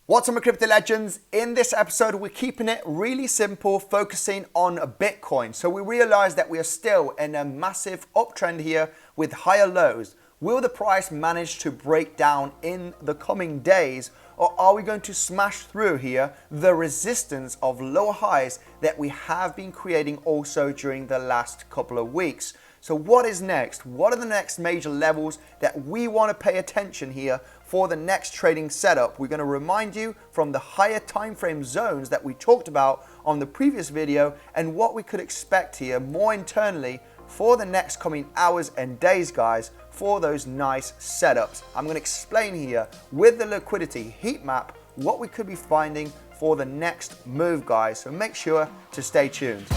What's up, my crypto legends? In this episode, we're keeping it really simple, focusing on Bitcoin. So we realize that we are still in a massive uptrend here with higher lows. Will the price manage to break down in the coming days, or are we going to smash through here the resistance of lower highs that we have been creating also during the last couple of weeks? So what is next? What are the next major levels that we want to pay attention here for the next trading setup? We're going to remind you from the higher time frame zones that we talked about on the previous video and what we could expect here more internally for the next coming hours and days, guys, for those nice setups. I'm going to explain here with the liquidity heat map what we could be finding for the next move, guys. So make sure to stay tuned.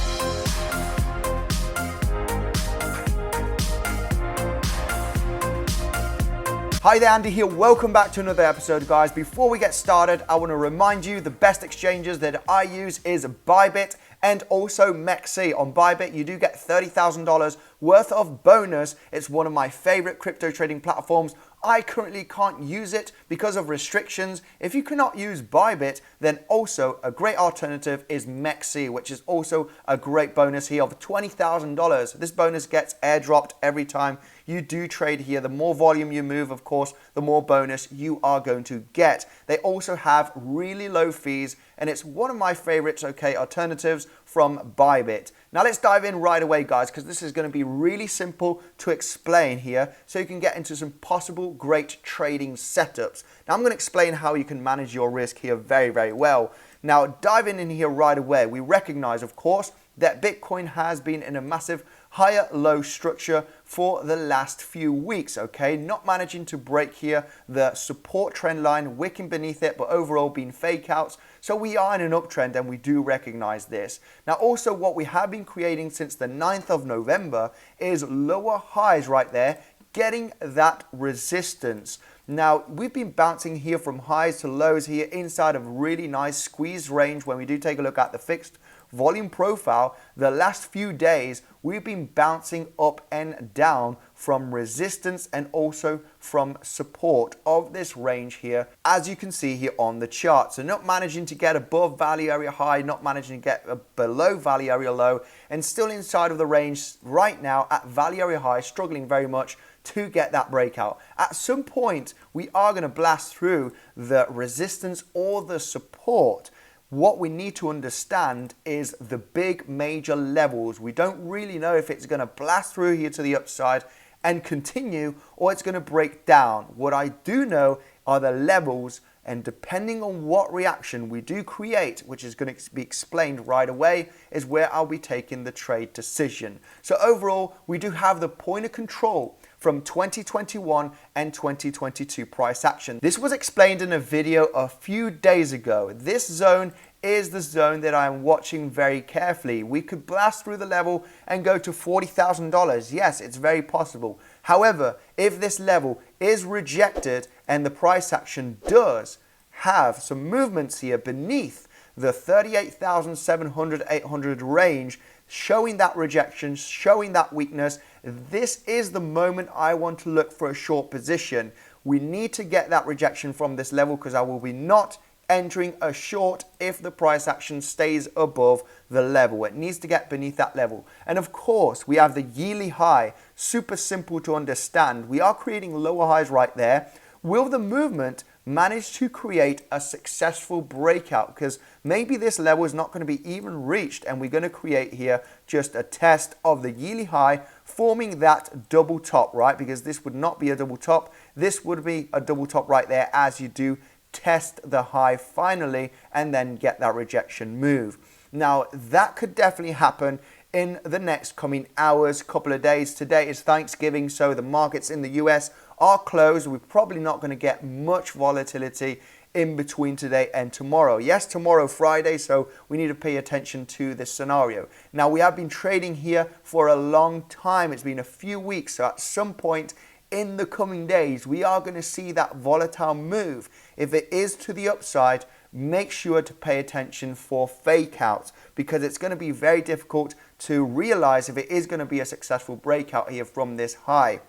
Hi there, Andy here. Welcome back to another episode, guys. Before we get started, I want to remind you the best exchanges that I use is Bybit and also MEXC. On Bybit, you do get $30,000 worth of bonus. It's one of my favorite crypto trading platforms. I currently can't use it because of restrictions. If you cannot use Bybit, then also a great alternative is MEXC, which is also a great bonus here of $20,000. This bonus gets airdropped every time you do trade here. The more volume you move, of course, the more bonus you are going to get. They also have really low fees, and it's one of my favorites, alternatives from Bybit. Now let's dive in right away, guys, because this is going to be really simple to explain here so you can get into some possible great trading setups. Now I'm going to explain how you can manage your risk here very, very well. Now diving in here right away, we recognize, of course, that Bitcoin has been in a massive higher low structure for the last few weeks, not managing to break here the support trend line, wicking beneath it, but overall being fake outs. So we are in an uptrend and we do recognize this. Now also what we have been creating since the 9th of November is lower highs right there, getting that resistance. Now, we've been bouncing here from highs to lows here inside of really nice squeeze range. When we do take a look at the fixed volume profile, the last few days, we've been bouncing up and down from resistance and also from support of this range here, as you can see here on the chart. So not managing to get above value area high, not managing to get below value area low, and still inside of the range right now at value area high, struggling very much to get that breakout. At some point, we are going to blast through the resistance or the support. What we need to understand is the big major levels. We don't really know if it's going to blast through here to the upside and continue, or it's going to break down. What I do know are the levels, and depending on what reaction we do create, which is going to be explained right away, is where I'll be taking the trade decision. So overall, we do have the point of control from 2021 and 2022 price action. This was explained in a video a few days ago. This zone is the zone that I'm watching very carefully. We could blast through the level and go to $40,000. Yes, it's very possible. However, if this level is rejected and the price action does have some movements here beneath the 38,700, 800 range, showing that rejection, showing that weakness, this is the moment I want to look for a short position. We need to get that rejection from this level because I will be not entering a short if the price action stays above the level. It needs to get beneath that level. And of course, we have the yearly high, super simple to understand. We are creating lower highs right there. Will the movement manage to create a successful breakout? Because maybe this level is not going to be even reached and we're going to create here just a test of the yearly high, forming that double top, right? Because this would not be a double top. This would be a double top right there as you do test the high finally and then get that rejection move. Now, that could definitely happen in the next coming hours, couple of days. Today is Thanksgiving, so the markets in the US are closed. We're probably not going to get much volatility in between today and tomorrow. Yes, tomorrow Friday, so we need to pay attention to this scenario. Now, we have been trading here for a long time. It's been a few weeks, so at some point in the coming days, we are going to see that volatile move. If it is to the upside, make sure to pay attention for fake outs because it's going to be very difficult to realize if it is going to be a successful breakout here from this high,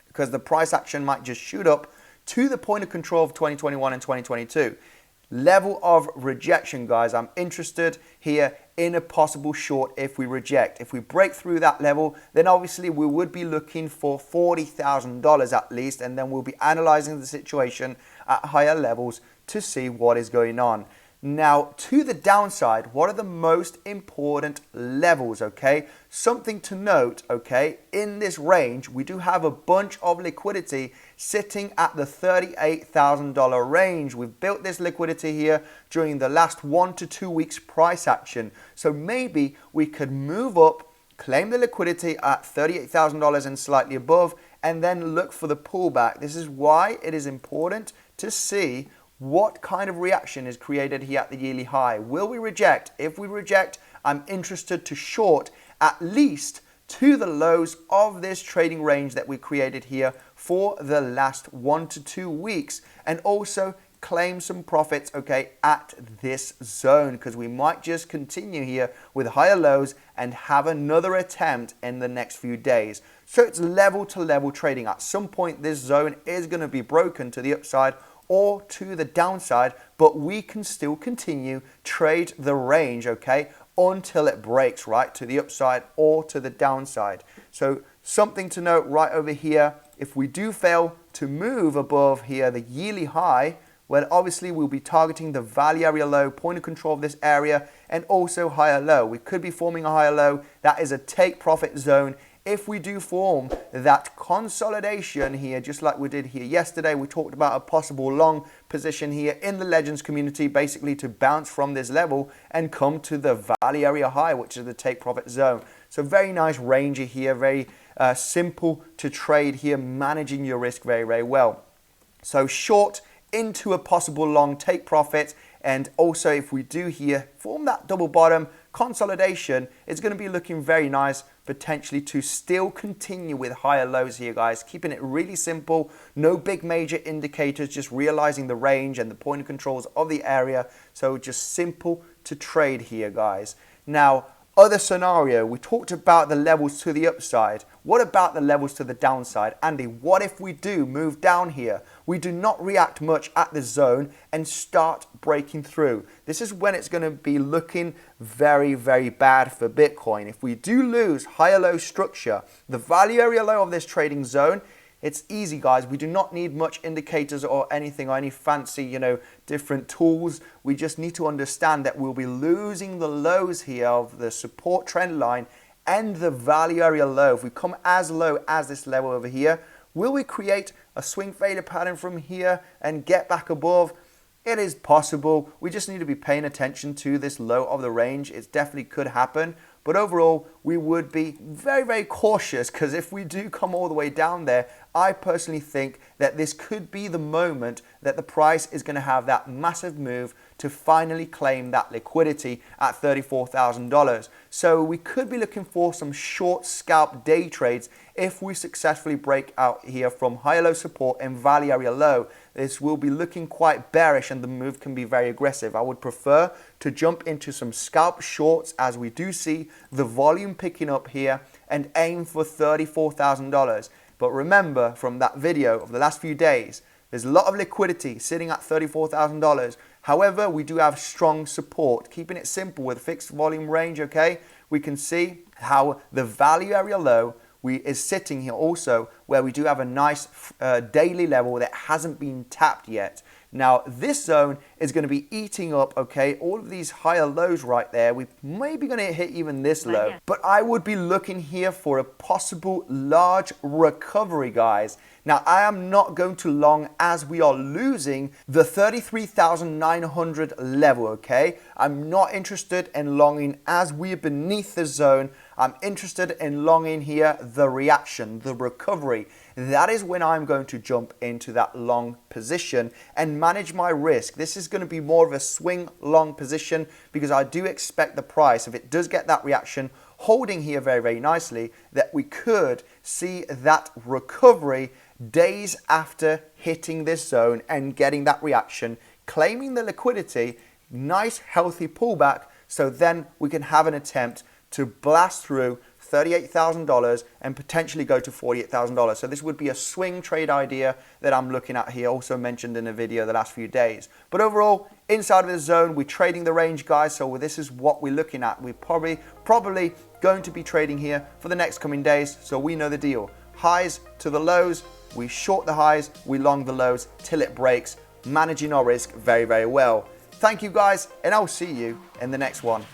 because the price action might just shoot up to the point of control of 2021 and 2022. level of rejection, guys. I'm interested here in a possible short if we reject. If we break through that level, then obviously we would be looking for $40,000 at least, and then we'll be analyzing the situation at higher levels to see what is going on. Now, to the downside, what are the most important levels, okay? Something to note, okay, in this range, we do have a bunch of liquidity sitting at the $38,000 range. We've built this liquidity here during the last 1 to 2 weeks price action. So maybe we could move up, claim the liquidity at $38,000 and slightly above, and then look for the pullback. This is why it is important to see what kind of reaction is created here at the yearly high. Will we reject? If we reject, I'm interested to short at least to the lows of this trading range that we created here for the last 1 to 2 weeks, and also claim some profits, okay, at this zone, because we might just continue here with higher lows and have another attempt in the next few days. So it's level to level trading. At some point, this zone is going to be broken to the upside or to the downside, but we can still continue trade the range, okay, until it breaks, right, to the upside or to the downside. So something to note right over here, if we do fail to move above here the yearly high, well, obviously we'll be targeting the value area low, point of control of this area, and also higher low. We could be forming a higher low. That is a take profit zone. If we do form that consolidation here, just like we did here yesterday, we talked about a possible long position here in the Legends community, basically to bounce from this level and come to the value area high, which is the take profit zone. So very nice ranger here, very simple to trade here, managing your risk very, very well. So short into a possible long take profit, and also if we do here form that double bottom consolidation, it's going to be looking very nice potentially to still continue with higher lows here, guys. Keeping it really simple, no big major indicators, just realizing the range and the point of controls of the area. So just simple to trade here, guys. Now, other scenario, we talked about the levels to the upside. What about the levels to the downside? Andy, what if we do move down here? We do not react much at the zone and start breaking through. This is when it's going to be looking very, very bad for Bitcoin. If we do lose higher low structure, the value area low of this trading zone, it's easy, guys. We do not need much indicators or anything or any fancy, different tools. We just need to understand that we'll be losing the lows here of the support trend line and the value area low. If we come as low as this level over here, will we create a swing failure pattern from here and get back above? It is possible. We just need to be paying attention to this low of the range. It definitely could happen. But overall, we would be very, very cautious, because if we do come all the way down there, I personally think that this could be the moment that the price is going to have that massive move to finally claim that liquidity at $34,000. So we could be looking for some short scalp day trades if we successfully break out here from higher low support and value area low. This will be looking quite bearish and the move can be very aggressive. I would prefer to jump into some scalp shorts as we do see the volume picking up here and aim for $34,000. But remember from that video of the last few days, there's a lot of liquidity sitting at $34,000. However, we do have strong support. Keeping it simple with fixed volume range, okay? We can see how the value area low is sitting here also, where we do have a nice daily level that hasn't been tapped yet. Now, this zone is going to be eating up, okay, all of these higher lows right there. We may be going to hit even this low, but I would be looking here for a possible large recovery, guys. Now, I am not going to long as we are losing the 33,900 level, okay? I'm not interested in longing as we are beneath the zone. I'm interested in longing here the reaction, the recovery. That is when I'm going to jump into that long position and manage my risk. This is going to be more of a swing long position because I do expect the price, if it does get that reaction, holding here very, very nicely, that we could see that recovery days after hitting this zone and getting that reaction, claiming the liquidity, nice healthy pullback, so then we can have an attempt to blast through $38,000 and potentially go to $48,000. So this would be a swing trade idea that I'm looking at here, also mentioned in the video the last few days. But overall, inside of this zone, we're trading the range, guys. So this is what we're looking at. We're probably going to be trading here for the next coming days. So we know the deal. Highs to the lows, we short the highs, we long the lows till it breaks, managing our risk very, very well. Thank you guys, and I'll see you in the next one.